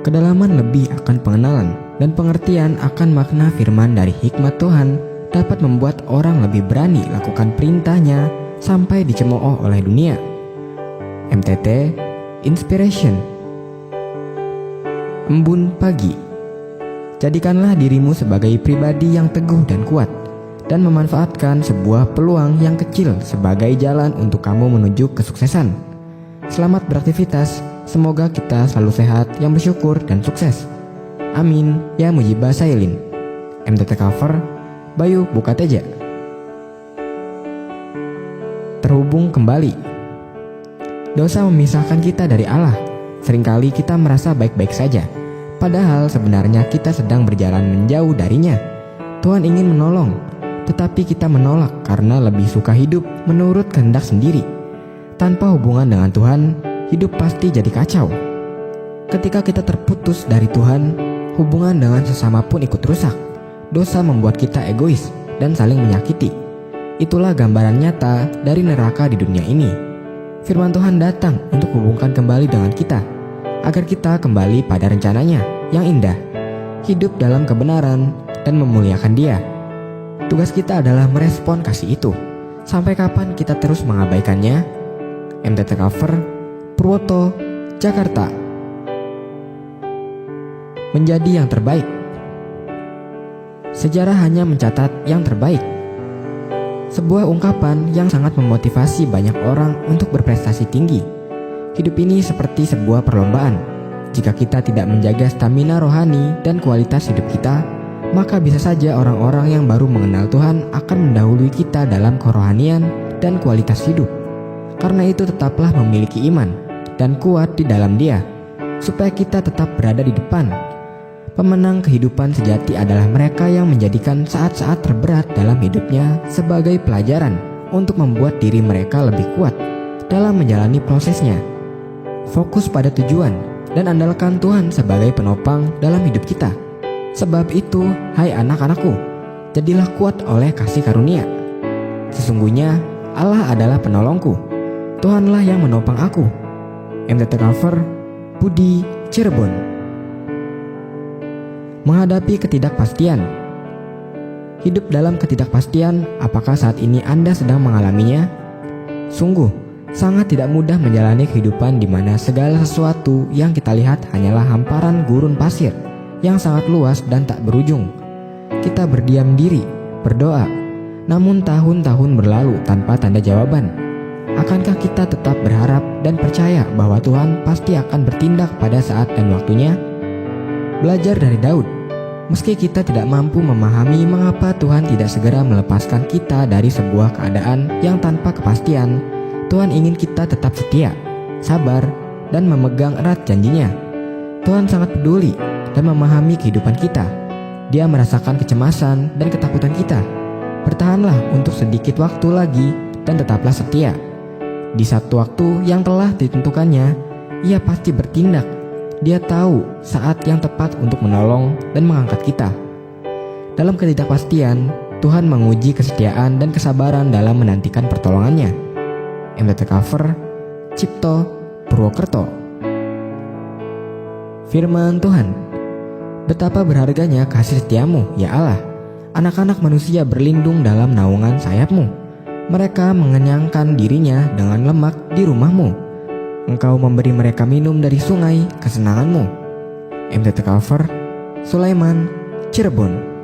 Kedalaman lebih akan pengenalan dan pengertian akan makna firman dari hikmat Tuhan dapat membuat orang lebih berani lakukan perintahnya sampai dicemooh oleh dunia. MTT Inspiration. Embun pagi. Jadikanlah dirimu sebagai pribadi yang teguh dan kuat, dan memanfaatkan sebuah peluang yang kecil sebagai jalan untuk kamu menuju kesuksesan. Selamat beraktivitas, semoga kita selalu sehat, yang bersyukur dan sukses. Amin, ya Mujibah Sailin. MTT Cover, Bayu Bukateja. Terhubung kembali. Dosa memisahkan kita dari Allah. Seringkali kita merasa baik-baik saja, padahal sebenarnya kita sedang berjalan menjauh darinya. Tuhan ingin menolong, tetapi kita menolak karena lebih suka hidup menurut kehendak sendiri. Tanpa hubungan dengan Tuhan, hidup pasti jadi kacau. Ketika kita terputus dari Tuhan, hubungan dengan sesama pun ikut rusak. Dosa membuat kita egois dan saling menyakiti. Itulah gambaran nyata dari neraka di dunia ini. Firman Tuhan datang untuk hubungkan kembali dengan kita, agar kita kembali pada rencananya yang indah, hidup dalam kebenaran dan memuliakan Dia. Tugas kita adalah merespon kasih itu. Sampai kapan kita terus mengabaikannya? MTT Cover, Purwoto, Jakarta. Menjadi yang terbaik. Sejarah hanya mencatat yang terbaik. Sebuah ungkapan yang sangat memotivasi banyak orang untuk berprestasi tinggi. Hidup ini seperti sebuah perlombaan. Jika kita tidak menjaga stamina rohani dan kualitas hidup kita, maka bisa saja orang-orang yang baru mengenal Tuhan akan mendahului kita dalam kerohanian dan kualitas hidup. Karena itu tetaplah memiliki iman dan kuat di dalam Dia, supaya kita tetap berada di depan. Pemenang kehidupan sejati adalah mereka yang menjadikan saat-saat terberat dalam hidupnya sebagai pelajaran untuk membuat diri mereka lebih kuat dalam menjalani prosesnya. Fokus pada tujuan dan andalkan Tuhan sebagai penopang dalam hidup kita. Sebab itu, hai anak-anakku, jadilah kuat oleh kasih karunia. Sesungguhnya Allah adalah penolongku, Tuhanlah yang menopang aku. MTT Cover, Budi, Cirebon. Menghadapi ketidakpastian. Hidup dalam ketidakpastian, apakah saat ini Anda sedang mengalaminya? Sungguh sangat tidak mudah menjalani kehidupan di mana segala sesuatu yang kita lihat hanyalah hamparan gurun pasir yang sangat luas dan tak berujung. Kita berdiam diri, berdoa, namun tahun-tahun berlalu tanpa tanda jawaban. Akankah kita tetap berharap dan percaya bahwa Tuhan pasti akan bertindak pada saat dan waktunya? Belajar dari Daud. Meski kita tidak mampu memahami mengapa Tuhan tidak segera melepaskan kita dari sebuah keadaan yang tanpa kepastian, Tuhan ingin kita tetap setia, sabar, dan memegang erat janjinya. Tuhan sangat peduli dan memahami kehidupan kita. Dia merasakan kecemasan dan ketakutan kita. Bertahanlah untuk sedikit waktu lagi dan tetaplah setia. Di satu waktu yang telah ditentukannya, Ia pasti bertindak. Dia tahu saat yang tepat untuk menolong dan mengangkat kita. Dalam ketidakpastian, Tuhan menguji kesetiaan dan kesabaran dalam menantikan pertolongannya. MTT Cover, Cipto, Purwokerto. Firman Tuhan. Betapa berharganya kasih setiamu, ya Allah. Anak-anak manusia berlindung dalam naungan sayapmu. Mereka mengenyangkan dirinya dengan lemak di rumahmu. Engkau memberi mereka minum dari sungai kesenanganmu. MTT Cover, Sulaiman, Cirebon.